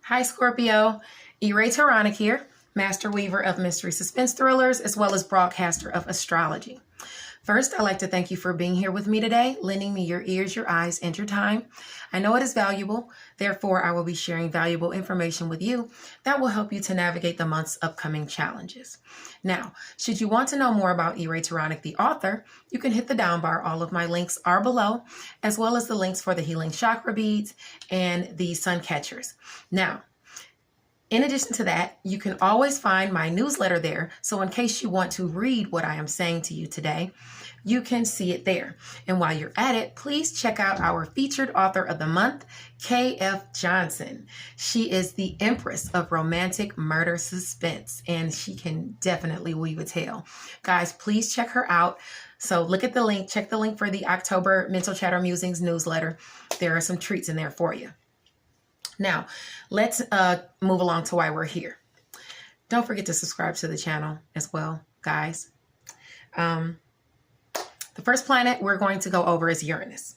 Hi, Scorpio. E-Ray Taronic here, master weaver of mystery suspense thrillers, as well as broadcaster of astrology. First, I'd like to thank you for being here with me today, lending me your ears, your eyes, and your time. I know it is valuable. Therefore, I will be sharing valuable information with you that will help you to navigate the month's upcoming challenges. Now, should you want to know more about E-Ray Taronic, the author, you can hit the down bar. All of my links are below, as well as the links for the healing chakra beads and the sun catchers. Now, in addition to that, you can always find my newsletter there. So in case you want to read what I am saying to you today, you can see it there. And while you're at it, please check out our featured author of the month, K.F. Johnson. She is the Empress of Romantic Murder Suspense, and she can definitely weave a tale. Guys, please check her out. So look at the link, check the link for the October Mental Chatter Musings newsletter. There are some treats in there for you. Now, let's move along to why we're here. Don't forget to subscribe to the channel as well, guys. The first planet we're going to go over is Uranus.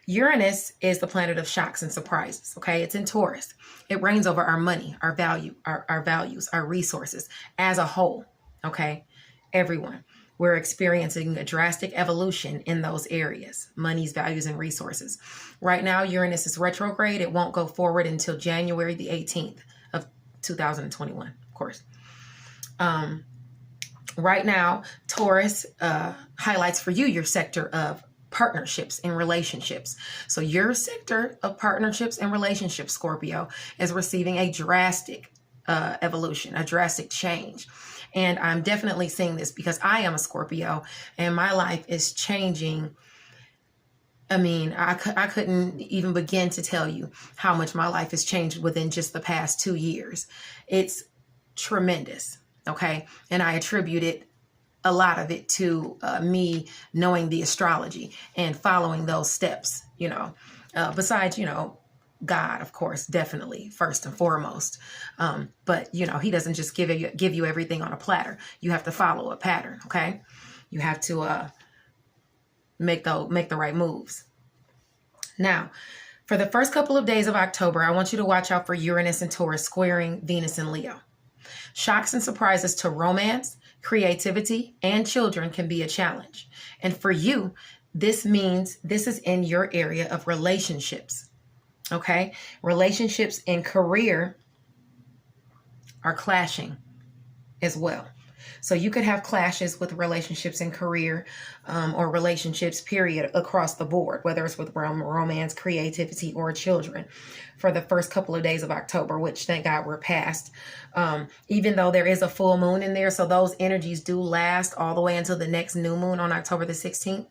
Uranus is the planet of shocks and surprises, okay? It's in Taurus. It reigns over our money, our values, our resources as a whole, okay? Everyone. We're experiencing a drastic evolution in those areas, monies, values, and resources. Right now, Uranus is retrograde. It won't go forward until January the 18th of 2021, of course. Right now, Taurus highlights for you your sector of partnerships and relationships. So your sector of partnerships and relationships, Scorpio, is receiving a drastic evolution, a drastic change. And I'm definitely seeing this because I am a Scorpio and my life is changing. I mean, I couldn't even begin to tell you how much my life has changed within just the past 2 years. It's tremendous, okay? And I attribute it, a lot of it, to me knowing the astrology and following those steps, you know, besides, you know, God, of course, definitely first and foremost. But you know, he doesn't just give you everything on a platter. You have to follow a pattern. Okay. You have to, make the right moves. Now, for the first couple of days of October, I want you to watch out for Uranus and Taurus squaring Venus and Leo. Shocks and surprises to romance, creativity, and children can be a challenge. And for you, this means this is in your area of relationships. Okay, relationships and career are clashing as well. So you could have clashes with relationships and career or relationships, period, across the board, whether it's with romance, creativity, or children for the first couple of days of October, which thank God we're past. Even though there is a full moon in there, so those energies do last all the way until the next new moon on October the 16th.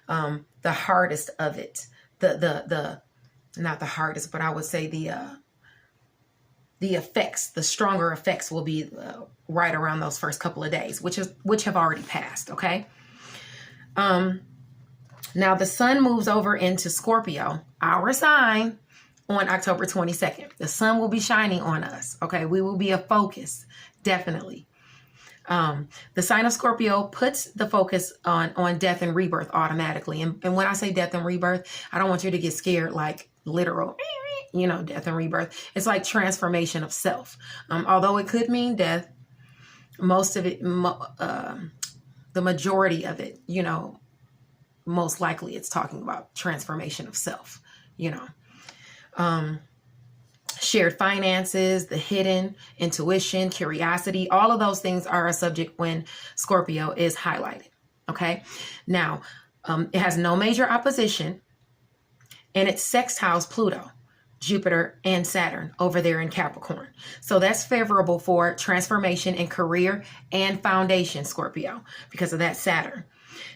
The hardest of it, not the hardest, but I would say the effects, the stronger effects will be right around those first couple of days, which have already passed. Okay. Now the sun moves over into Scorpio, our sign, on October 22nd. The sun will be shining on us. Okay. We will be a focus. Definitely. The sign of Scorpio puts the focus on death and rebirth automatically. And when I say death and rebirth, I don't want you to get scared like literal, you know, death and rebirth. It's like transformation of self. Although it could mean death, most of it, the majority of it, you know, most likely it's talking about transformation of self, you know. Shared finances, the hidden, intuition, curiosity, all of those things are a subject when Scorpio is highlighted. Okay. Now, it has no major opposition and it's sextiles Pluto, Jupiter, and Saturn over there in Capricorn. So that's favorable for transformation in career and foundation, Scorpio, because of that Saturn.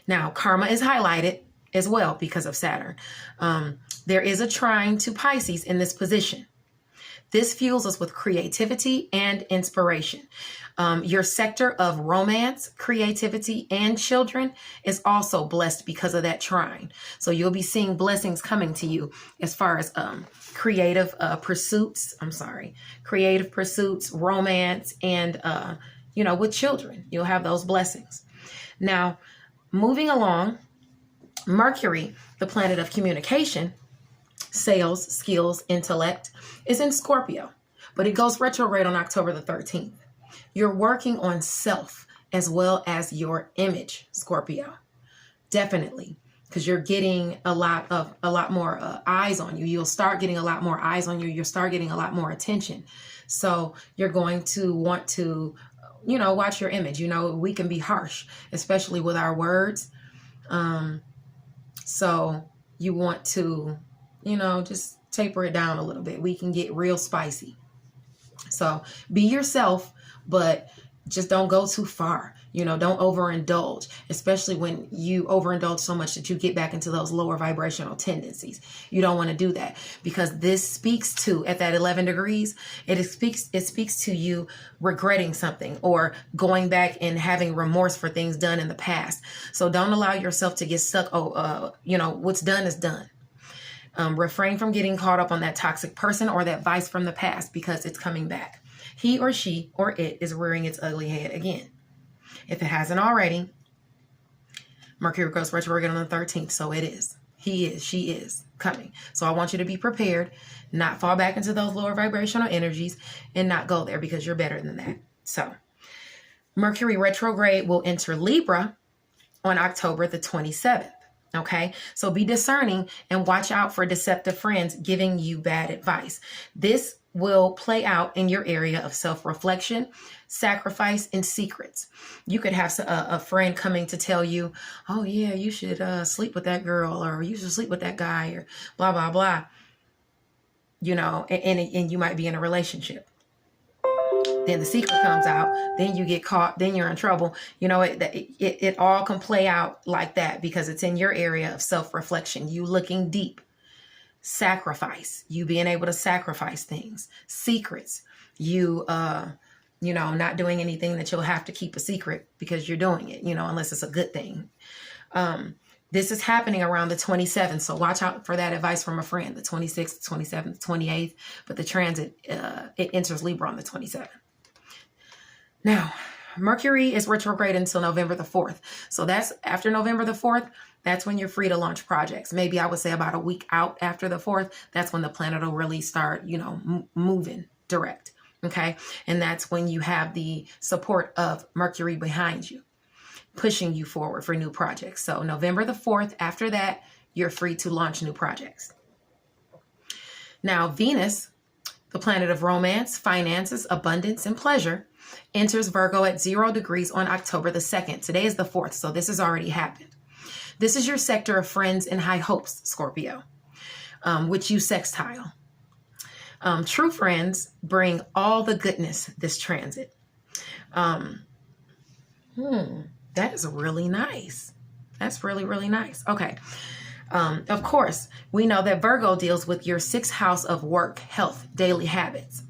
Now, karma is highlighted as well because of Saturn. There is a trine to Pisces in this position. This fuels us with creativity and inspiration. Your sector of romance, creativity, and children is also blessed because of that trine. So you'll be seeing blessings coming to you as far as creative pursuits, romance, and, you know, with children. You'll have those blessings. Now, moving along, Mercury, the planet of communication, sales, skills, intellect, is in Scorpio. but it goes retrograde on October the 13th. You're working on self as well as your image, Scorpio. Definitely. Because you're getting a lot more eyes on you. You'll start getting a lot more eyes on you. You'll start getting a lot more attention. So you're going to want to, watch your image. We can be harsh, especially with our words. So you want to, just taper it down a little bit. We can get real spicy. So be yourself, but just don't go too far. Don't overindulge, especially when you overindulge so much that you get back into those lower vibrational tendencies. You don't want to do that, because this speaks to, at that 11 degrees, it speaks to you regretting something or going back and having remorse for things done in the past. So don't allow yourself to get stuck. What's done is done. Refrain from getting caught up on that toxic person or that vice from the past, because it's coming back. He or she or it is rearing its ugly head again. If it hasn't already, Mercury goes retrograde on the 13th. So it is. He is. She is coming. So I want you to be prepared, not fall back into those lower vibrational energies, and not go there, because you're better than that. So Mercury retrograde will enter Libra on October the 27th. Okay, so be discerning and watch out for deceptive friends giving you bad advice. This will play out in your area of self-reflection, sacrifice, and secrets. You could have a friend coming to tell you, oh yeah, you should sleep with that girl, or you should sleep with that guy, or blah, blah, blah. And you might be in a relationship. Then the secret comes out, then you get caught, then you're in trouble. It all can play out like that, because it's in your area of self-reflection. You looking deep. Sacrifice, you being able to sacrifice things. Secrets, you not doing anything that you'll have to keep a secret because you're doing it, unless it's a good thing. This is happening around the 27th, so watch out for that advice from a friend. The 26th, 27th, 28th, but the transit, it enters Libra on the 27th. Now, Mercury is retrograde until November the 4th. So that's after November the 4th. That's when you're free to launch projects. Maybe I would say about a week out after the 4th. That's when the planet will really start, moving direct. Okay. And that's when you have the support of Mercury behind you, pushing you forward for new projects. So November the 4th, after that, you're free to launch new projects. Now, Venus, the planet of romance, finances, abundance, and pleasure, enters Virgo at 0 degrees on October the 2nd. Today is the 4th, so this has already happened. This is your sector of friends and high hopes, Scorpio, which you sextile. True friends bring all the goodness this transit. That is really nice. That's really, really nice. Okay. Of course, we know that Virgo deals with your 6th house of work, health, daily habits.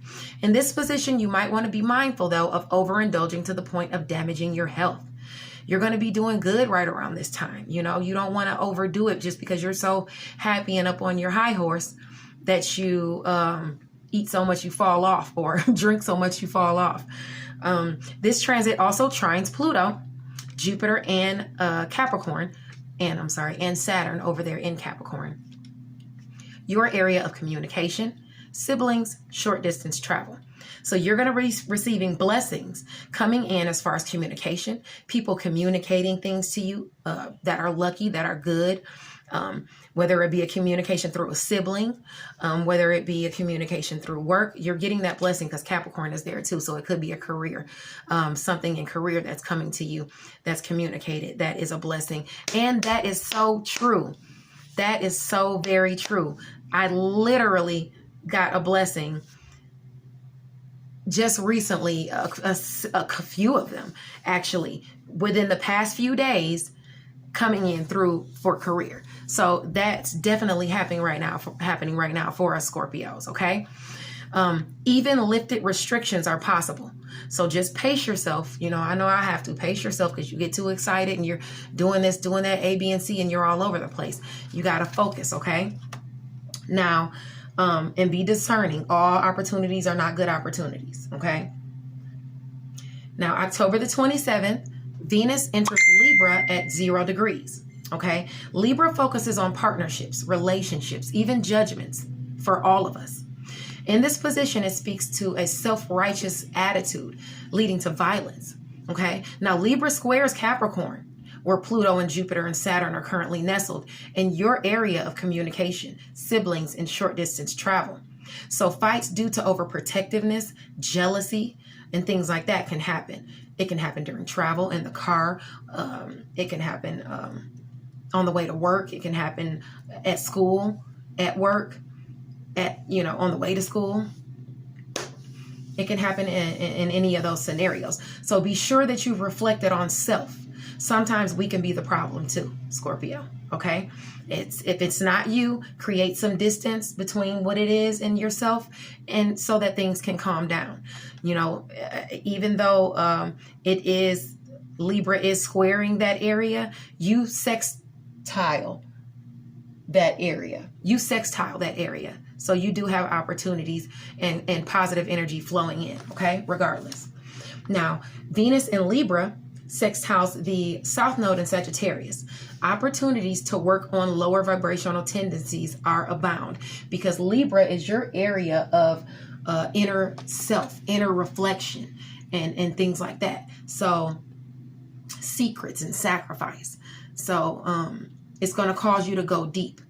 In this position, you might want to be mindful, though, of overindulging to the point of damaging your health. You're going to be doing good right around this time. You don't want to overdo it just because you're so happy and up on your high horse that you eat so much you fall off, or drink so much you fall off. This transit also trines Pluto, Jupiter, and Capricorn, and Saturn over there in Capricorn. Your area of communication, siblings, short distance travel. So you're going to be receiving blessings coming in as far as communication, people communicating things to you that are lucky, that are good, whether it be a communication through a sibling, whether it be a communication through work. You're getting that blessing because Capricorn is there too. So it could be a career, something in career that's coming to you, that's communicated. That is a blessing. And that is so true. That is so very true. I literally got a blessing just recently, a few of them actually within the past few days coming in through for career. So that's definitely happening right now for us Scorpios. Okay. Even lifted restrictions are possible. So just pace yourself. I know I have to pace yourself because you get too excited and you're doing this, doing that, A, B, and C, and you're all over the place. You got to focus. Okay. Now, and be discerning. All opportunities are not good opportunities. Okay. Now, October the 27th, Venus enters Libra at 0 degrees. Okay. Libra focuses on partnerships, relationships, even judgments for all of us. In this position, it speaks to a self-righteous attitude leading to violence. Okay. Now, Libra squares Capricorn, where Pluto and Jupiter and Saturn are currently nestled in your area of communication, siblings, and short distance travel. So fights due to overprotectiveness, jealousy, and things like that can happen. It can happen during travel, in the car. It can happen on the way to work. It can happen at school, at work, on the way to school. It can happen in any of those scenarios. So be sure that you've reflected on self. Sometimes we can be the problem too, Scorpio. Okay. If it's not you, create some distance between what it is and yourself, and so that things can calm down. Even though Libra is squaring that area, you sextile that area. So you do have opportunities and positive energy flowing in, okay, regardless. Now, Venus in Libra sextiles the South Node in Sagittarius. Opportunities to work on lower vibrational tendencies are abound, because Libra is your area of inner self, inner reflection, and things like that. So secrets and sacrifice. So it's going to cause you to go deep.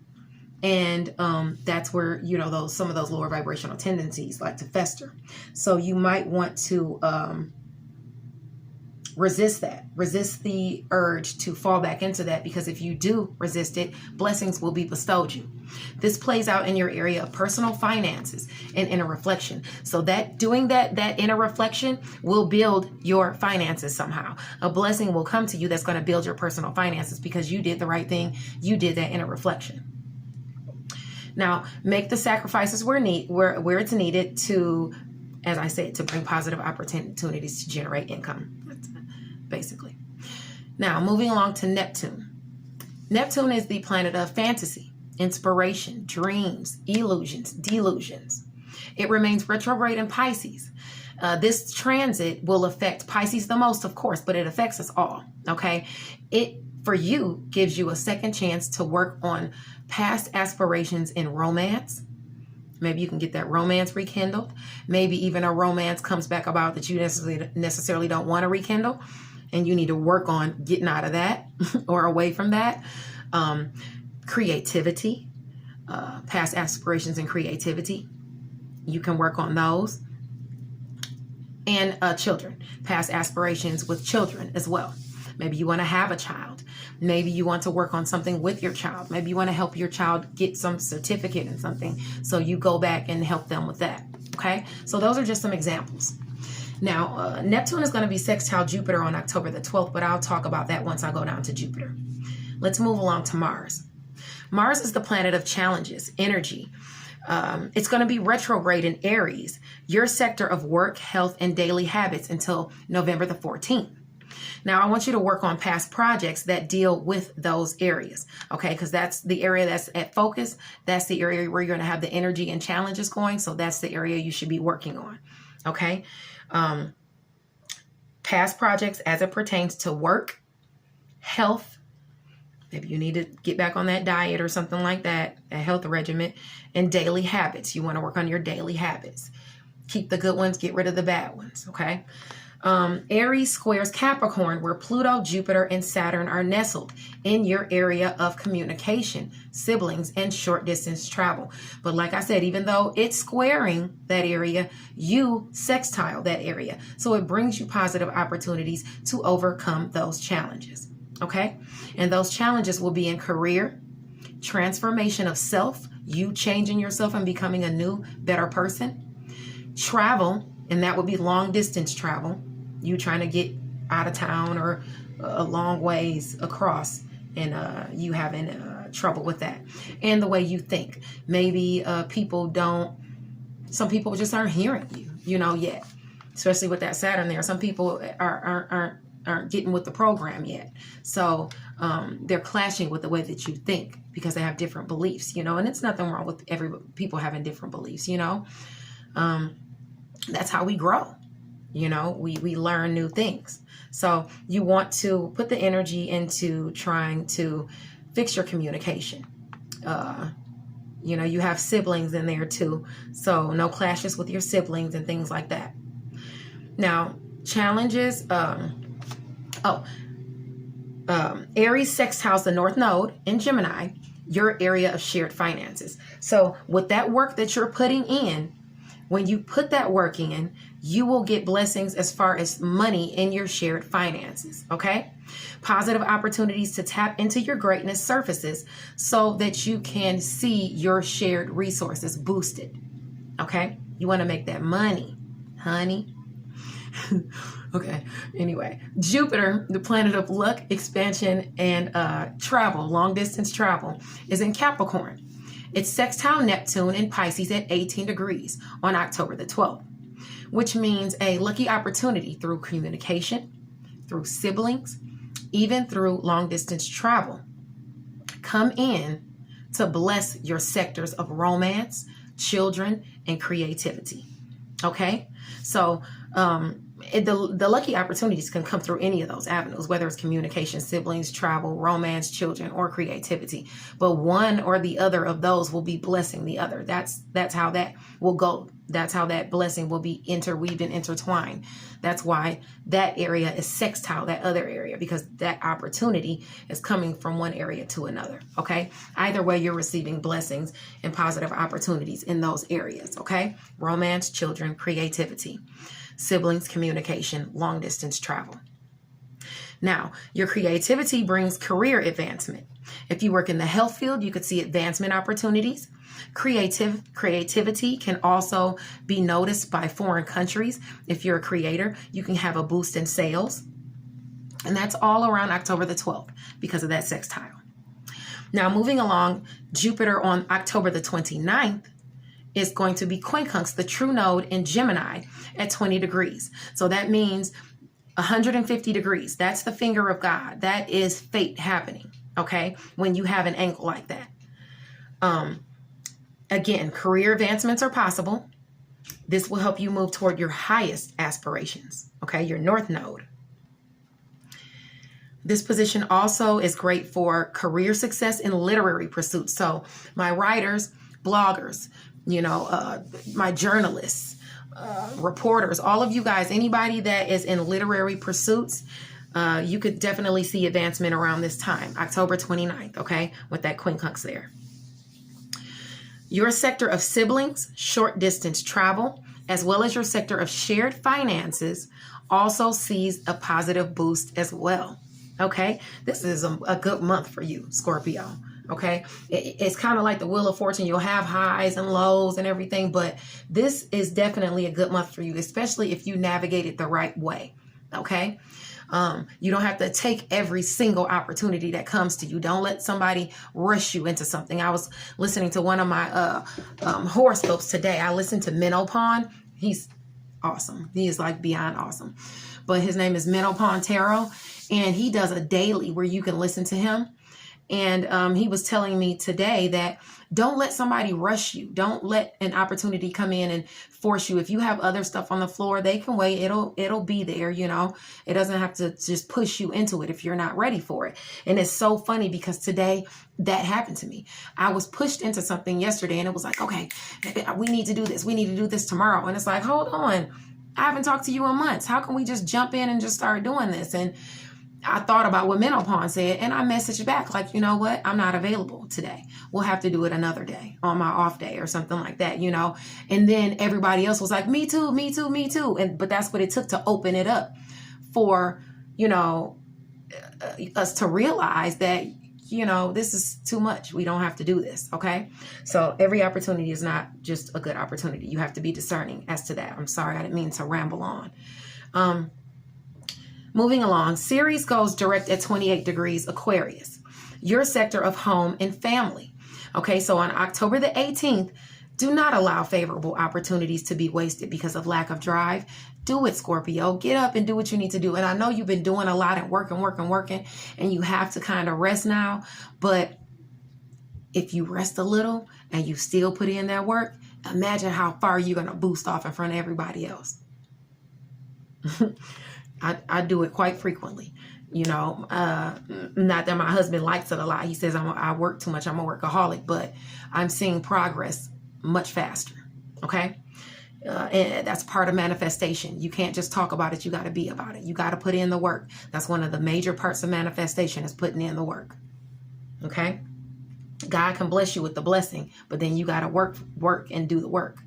And that's where, some of those lower vibrational tendencies like to fester. So you might want to resist the urge to fall back into that, because if you do resist it, blessings will be bestowed you. This plays out in your area of personal finances and inner reflection. So that doing that inner reflection will build your finances somehow. A blessing will come to you that's going to build your personal finances because you did the right thing. You did that inner reflection. Now, make the sacrifices where it's needed to, as I said, to bring positive opportunities to generate income, basically. Now, moving along to Neptune. Neptune is the planet of fantasy, inspiration, dreams, illusions, delusions. It remains retrograde in Pisces. This transit will affect Pisces the most, of course, but it affects us all, okay? It, for you, gives you a second chance to work on past aspirations in romance. Maybe you can get that romance rekindled. Maybe even a romance comes back about that you necessarily don't want to rekindle, and you need to work on getting out of that or away from that. Creativity, past aspirations and creativity. You can work on those. And children, past aspirations with children as well. Maybe you want to have a child. Maybe you want to work on something with your child. Maybe you want to help your child get some certificate in something. So you go back and help them with that. Okay. So those are just some examples. Now, Neptune is going to be sextile Jupiter on October the 12th, but I'll talk about that once I go down to Jupiter. Let's move along to Mars. Mars is the planet of challenges, energy. It's going to be retrograde in Aries, your sector of work, health, and daily habits until November the 14th. Now, I want you to work on past projects that deal with those areas, okay? Because that's the area that's at focus. That's the area where you're going to have the energy and challenges going. So that's the area you should be working on, okay? Past projects as it pertains to work, health. Maybe you need to get back on that diet or something like that, a health regimen, and daily habits. You want to work on your daily habits. Keep the good ones, get rid of the bad ones, okay? Aries squares Capricorn, where Pluto, Jupiter, and Saturn are nestled in your area of communication, siblings, and short distance travel. But like I said, even though it's squaring that area, you sextile that area. So it brings you positive opportunities to overcome those challenges. Okay? And those challenges will be in career, transformation of self, you changing yourself and becoming a new, better person, travel, and that would be long distance travel. You trying to get out of town or a long ways across, and you having trouble with that. And the way you think. Maybe some people just aren't hearing you, yet. Especially with that Saturn there. Some people aren't getting with the program yet. So they're clashing with the way that you think because they have different beliefs, and it's nothing wrong with people having different beliefs, That's how we grow. We learn new things. So you want to put the energy into trying to fix your communication. You know, you have siblings in there too. So no clashes with your siblings and things like that. Now, challenges. Aries sextiles the North Node in Gemini, your area of shared finances. So with that work that you're putting in, when you put that work in, you will get blessings as far as money in your shared finances, okay? Positive opportunities to tap into your greatness surfaces so that you can see your shared resources boosted, okay? You want to make that money, honey. Okay, anyway, Jupiter, the planet of luck, expansion, and travel, long distance travel, is in Capricorn. It's sextile Neptune in Pisces at 18 degrees on October the 12th, which means a lucky opportunity through communication, through siblings, even through long distance travel. Come in to bless your sectors of romance, children, and creativity. Okay, so the lucky opportunities can come through any of those avenues, whether it's communication, siblings, travel, romance, children, or creativity. But one or the other of those will be blessing the other. That's how that will go. That's how that blessing will be interweaved and intertwined. That's why that area is sextile, that other area, because that opportunity is coming from one area to another. Okay. Either way, you're receiving blessings and positive opportunities in those areas. Okay. Romance, children, creativity, siblings, communication, long distance travel. Now, your creativity brings career advancement. If you work in the health field, you could see advancement opportunities. Creativity can also be noticed by foreign countries. If you're a creator, you can have a boost in sales. And that's all around October the 12th because of that sextile. Now, moving along, Jupiter on October the 29th is going to be quincunx, the true node in Gemini at 20 degrees. So that means 150 degrees. That's the finger of God. That is fate happening. Okay. When you have an angle like that. Again, career advancements are possible. This will help you move toward your highest aspirations. Okay. Your North Node. This position also is great for career success in literary pursuits. So my writers, bloggers, my journalists, reporters, all of you guys, anybody that is in literary pursuits, you could definitely see advancement around this time, October 29th, okay, with that quincunx there. Your sector of siblings, short distance travel, as well as your sector of shared finances also sees a positive boost as well, okay? This is a good month for you, Scorpio. Okay, it's kind of like the Wheel of Fortune. You'll have highs and lows and everything, but this is definitely a good month for you, especially if you navigate it the right way. Okay, you don't have to take every single opportunity that comes to you. Don't let somebody rush you into something. I was listening to one of my horoscopes today. I listened to Menopon. He's awesome. He is like beyond awesome. But his name is Menopon Tarot, and he does a daily where you can listen to him. And he was telling me today that don't let somebody rush you. Don't let an opportunity come in and force you. If you have other stuff on the floor, they can wait. It'll be there, It doesn't have to just push you into it if you're not ready for it. And it's so funny because today that happened to me. I was pushed into something yesterday and it was like, okay, we need to do this. We need to do this tomorrow. And it's like, hold on. I haven't talked to you in months. How can we just jump in and just start doing this? And I thought about what Menopon said and I messaged back like, you know what? I'm not available today. We'll have to do it another day on my off day or something like that, And then everybody else was like, me too, me too, me too. But that's what it took to open it up for, us to realize that, this is too much. We don't have to do this. Okay. So every opportunity is not just a good opportunity. You have to be discerning as to that. I'm sorry. I didn't mean to ramble on. Moving along, Ceres goes direct at 28 degrees Aquarius, your sector of home and family. Okay, so on October the 18th, do not allow favorable opportunities to be wasted because of lack of drive. Do it, Scorpio. Get up and do what you need to do. And I know you've been doing a lot and working, and you have to kind of rest now. But if you rest a little and you still put in that work, imagine how far you're going to boost off in front of everybody else. I do it quite frequently. You know, not that my husband likes it a lot. He says I work too much. I'm a workaholic, but I'm seeing progress much faster. Okay. And that's part of manifestation. You can't just talk about it. You got to be about it. You got to put in the work. That's one of the major parts of manifestation, is putting in the work. Okay. God can bless you with the blessing, but then you got to work and do the work.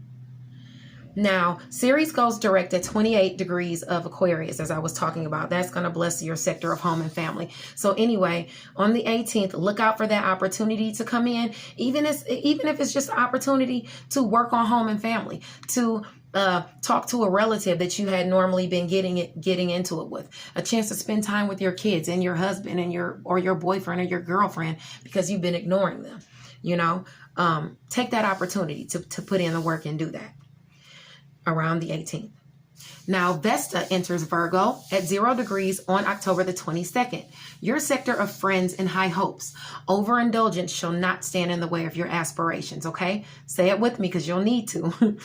Now, Ceres goes direct at 28 degrees of Aquarius, as I was talking about. That's going to bless your sector of home and family. So anyway, on the 18th, look out for that opportunity to come in, even if it's just an opportunity to work on home and family, to talk to a relative that you had normally been getting into it with, a chance to spend time with your kids and your husband and your boyfriend or your girlfriend because you've been ignoring them. You know, take that opportunity to put in the work and do that around the 18th. Now, Vesta enters Virgo at 0 degrees on October the 22nd. Your sector of friends and high hopes. Overindulgence shall not stand in the way of your aspirations, okay? Say it with me because you'll need to.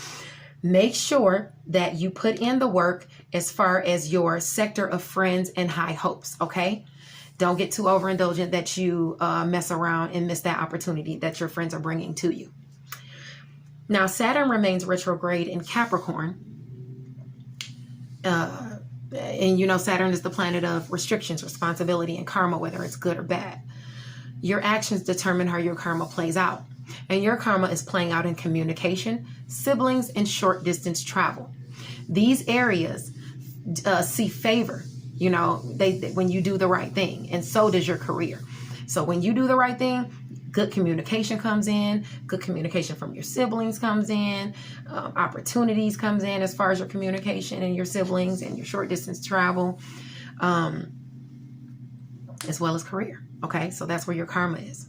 Make sure that you put in the work as far as your sector of friends and high hopes, okay? Don't get too overindulgent that you mess around and miss that opportunity that your friends are bringing to you. Now, Saturn remains retrograde in Capricorn. And you know, Saturn is the planet of restrictions, responsibility, and karma, whether it's good or bad. Your actions determine how your karma plays out. And your karma is playing out in communication, siblings, and short distance travel. These areas see favor, you know, when you do the right thing. And so does your career. So when you do the right thing, good communication comes in, good communication from your siblings comes in, opportunities comes in as far as your communication and your siblings and your short distance travel, as well as career. Okay, so that's where your karma is.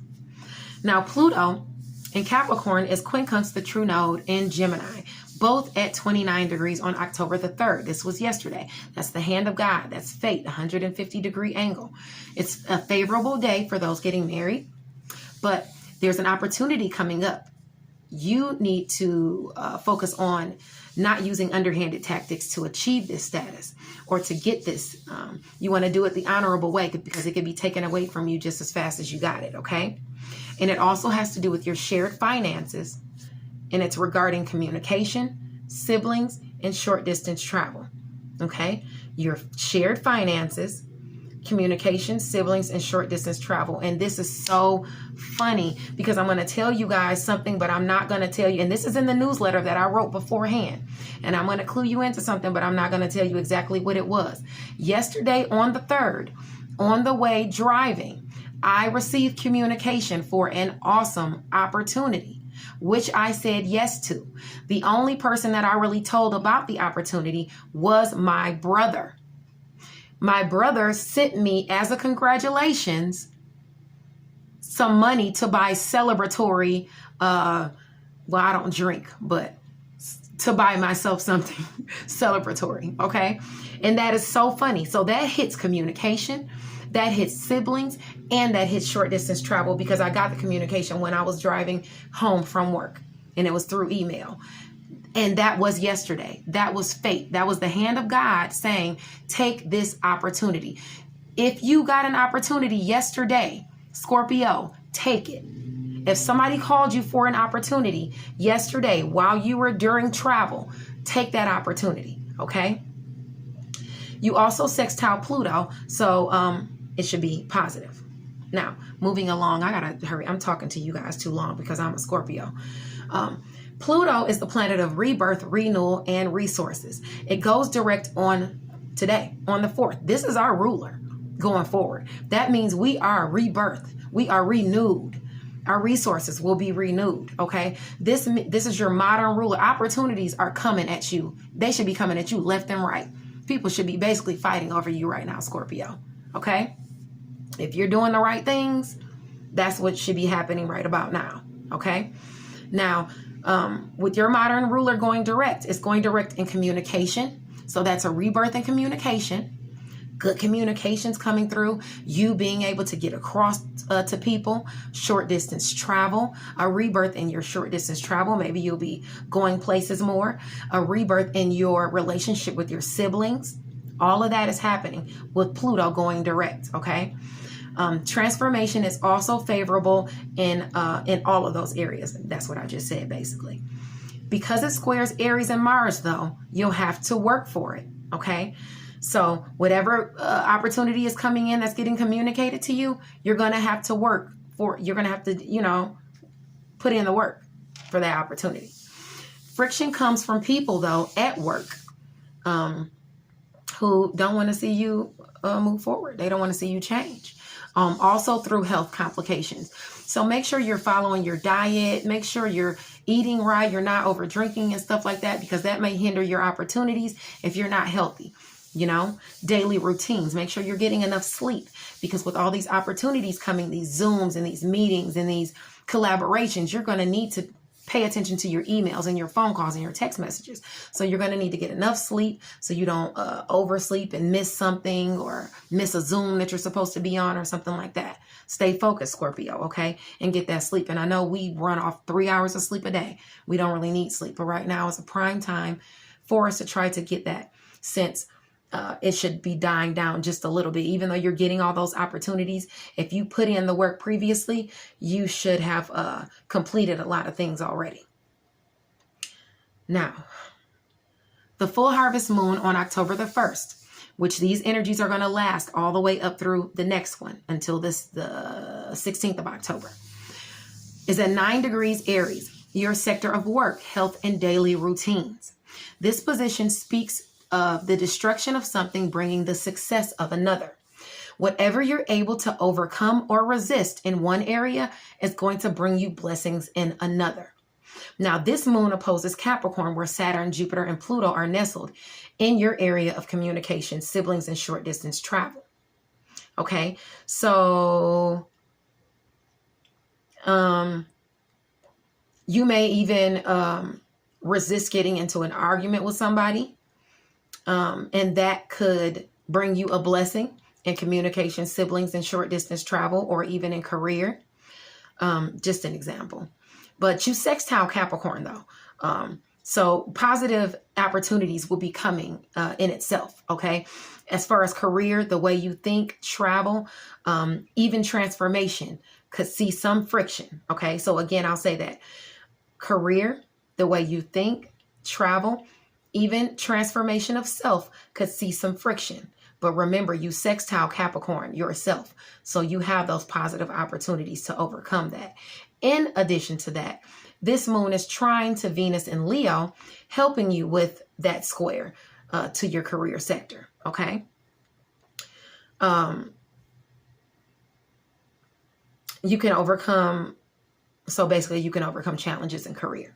Now, Pluto in Capricorn is quincunx the true node in Gemini, both at 29 degrees on October the 3rd. This was yesterday. That's the hand of God. That's fate, 150-degree angle. It's a favorable day for those getting married. But there's an opportunity coming up. You need to focus on not using underhanded tactics to achieve this status or to get this. You want to do it the honorable way because it could be taken away from you just as fast as you got it, okay? And it also has to do with your shared finances, and it's regarding communication, siblings, and short distance travel, okay? Your shared finances, communication, siblings, and short distance travel. And this is so funny because I'm going to tell you guys something, but I'm not going to tell you. And this is in the newsletter that I wrote beforehand. And I'm going to clue you into something, but I'm not going to tell you exactly what it was. Yesterday on the 3rd, on the way driving, I received communication for an awesome opportunity, which I said yes to. The only person that I really told about the opportunity was my brother. My brother sent me, as a congratulations, some money to buy celebratory, well, I don't drink, but to buy myself something celebratory, okay? And that is so funny. So that hits communication, that hits siblings, and that hits short distance travel because I got the communication when I was driving home from work, and it was through email. And that was yesterday. That was fate. That was the hand of God saying, take this opportunity. If you got an opportunity yesterday, Scorpio, take it. If somebody called you for an opportunity yesterday while you were during travel, take that opportunity, okay? You also sextile Pluto, so it should be positive. Now, moving along, I gotta hurry. I'm talking to you guys too long because I'm a Scorpio. Pluto is the planet of rebirth, renewal, and resources. It goes direct on today, on the 4th. This is our ruler going forward. That means we are rebirthed. We are renewed. Our resources will be renewed, okay? This is your modern ruler. Opportunities are coming at you. They should be coming at you left and right. People should be basically fighting over you right now, Scorpio, okay? If you're doing the right things, that's what should be happening right about now, okay? Now, with your modern ruler going direct, it's going direct in communication. So that's a rebirth in communication. Good communications coming through. You being able to get across to people. Short distance travel. A rebirth in your short distance travel. Maybe you'll be going places more. A rebirth in your relationship with your siblings. All of that is happening with Pluto going direct, okay? Transformation is also favorable in all of those areas. That's what I just said, basically. Because it squares Aries and Mars, though, you'll have to work for it, okay? So whatever opportunity is coming in that's getting communicated to you, you're going to have to work for it. You're going to have to, put in the work for that opportunity. Friction comes from people, though, at work who don't want to see you move forward. They don't want to see you change. Also through health complications. So make sure you're following your diet. Make sure you're eating right. You're not over drinking and stuff like that, because that may hinder your opportunities if you're not healthy. Daily routines. Make sure you're getting enough sleep, because with all these opportunities coming, these Zooms and these meetings and these collaborations, you're going to need to pay attention to your emails and your phone calls and your text messages. So you're going to need to get enough sleep so you don't oversleep and miss something or miss a Zoom that you're supposed to be on or something like that. Stay focused, Scorpio, okay? And get that sleep. And I know we run off 3 hours of sleep a day. We don't really need sleep. But right now is a prime time for us to try to get that, since it should be dying down just a little bit. Even though you're getting all those opportunities, if you put in the work previously, you should have completed a lot of things already. Now, the full harvest moon on October the 1st, which these energies are going to last all the way up through the next one until the 16th of October, is at 9 degrees Aries, your sector of work, health, and daily routines. This position speaks of the destruction of something bringing the success of another. Whatever you're able to overcome or resist in one area is going to bring you blessings in another. Now, this moon opposes Capricorn, where Saturn, Jupiter, and Pluto are nestled in your area of communication, siblings, and short distance travel. Okay, so you may even resist getting into an argument with somebody. And that could bring you a blessing in communication, siblings, and short distance travel, or even in career. Just an example. But you sextile Capricorn, though. So positive opportunities will be coming in itself, okay? As far as career, the way you think, travel, even transformation could see some friction, okay? So again, I'll say that. Career, the way you think, travel, even transformation of self could see some friction. But remember, you sextile Capricorn yourself. So you have those positive opportunities to overcome that. In addition to that, this moon is trine to Venus in Leo, helping you with that square to your career sector. Okay. You can overcome. So basically you can overcome challenges in career.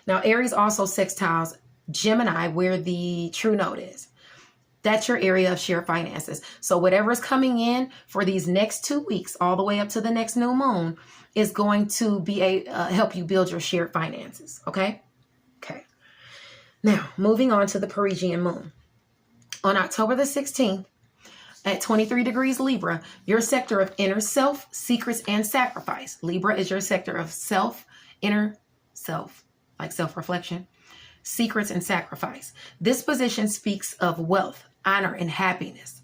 Now, Aries also sextiles Gemini, where the true node is. That's your area of shared finances. So whatever is coming in for these next 2 weeks, all the way up to the next new moon, is going to be help you build your shared finances. Okay. Okay. Now, moving on to the Parisian moon. On October the 16th, at 23 degrees Libra, your sector of inner self, secrets, and sacrifice. Libra is your sector of self, inner self, like self-reflection, secrets, and sacrifice. This position speaks of wealth, honor, and happiness.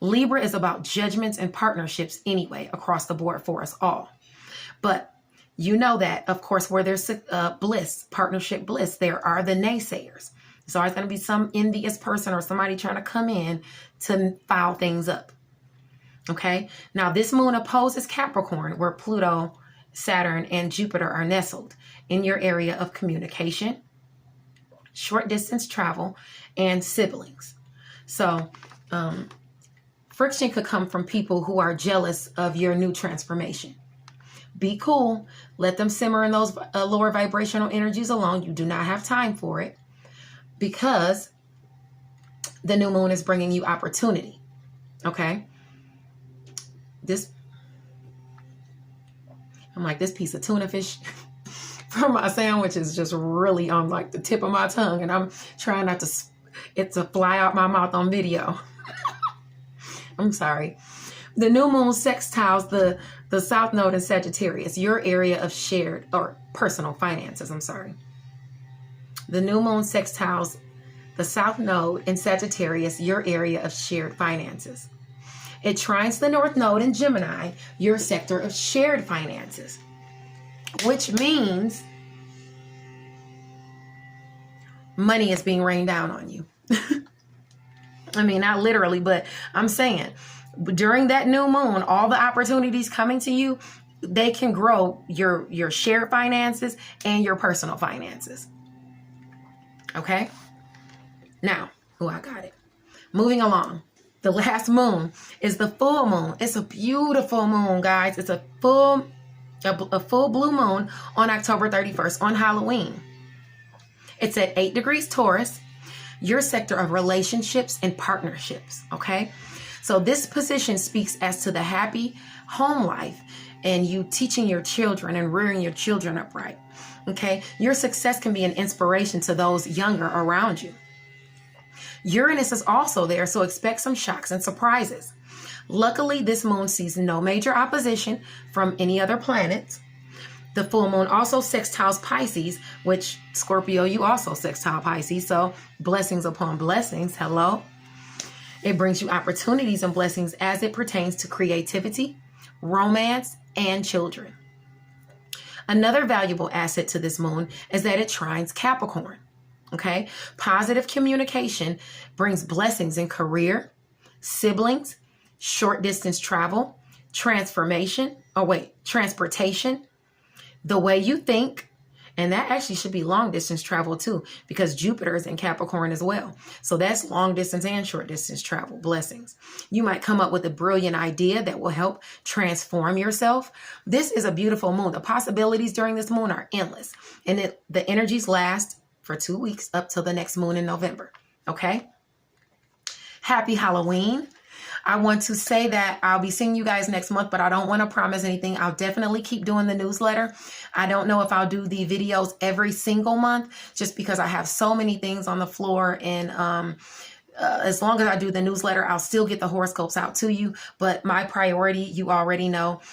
Libra is about judgments and partnerships anyway, across the board for us all. But you know that, of course, where there's bliss, partnership bliss, there are the naysayers. There's always going to be some envious person or somebody trying to come in to foul things up. Okay. Now, this moon opposes Capricorn, where Pluto, Saturn, and Jupiter are nestled in your area of communication, short distance travel, and siblings. So friction could come from people who are jealous of your new transformation. Be cool. Let them simmer in those lower vibrational energies alone. You do not have time for it, because the new moon is bringing you opportunity. Okay. I'm like, this piece of tuna fish for my sandwich is just really on like the tip of my tongue, and I'm trying not to it to fly out my mouth on video. I'm sorry. The new moon sextiles the south node in Sagittarius, your area of shared or personal finances. I'm sorry. The new moon sextiles the South Node in Sagittarius, your area of shared finances. It trines the North Node in Gemini, your sector of shared finances, which means money is being rained down on you. I mean, not literally, but I'm saying during that new moon, all the opportunities coming to you, they can grow your shared finances and your personal finances. Okay? Now, I got it. Moving along. The last moon is the full moon. It's a beautiful moon, guys. It's a full blue moon on October 31st on Halloween. It's at 8 degrees Taurus, your sector of relationships and partnerships, okay? So this position speaks as to the happy home life and you teaching your children and rearing your children upright, okay? Your success can be an inspiration to those younger around you. Uranus is also there, so expect some shocks and surprises. Luckily, this moon sees no major opposition from any other planets. The full moon also sextiles Pisces, which Scorpio, you also sextile Pisces, so blessings upon blessings. Hello. It brings you opportunities and blessings as it pertains to creativity, romance, and children. Another valuable asset to this moon is that it trines Capricorn. Okay, positive communication brings blessings in career, siblings, short distance travel, transportation, the way you think, and that actually should be long distance travel too, because Jupiter is in Capricorn as well. So that's long distance and short distance travel, blessings. You might come up with a brilliant idea that will help transform yourself. This is a beautiful moon. The possibilities during this moon are endless, and the energies last for 2 weeks up till the next moon in November. Okay. Happy Halloween. I want to say that I'll be seeing you guys next month, but I don't want to promise anything. I'll definitely keep doing the newsletter. I don't know if I'll do the videos every single month just because I have so many things on the floor. And as long as I do the newsletter, I'll still get the horoscopes out to you. But my priority, you already know,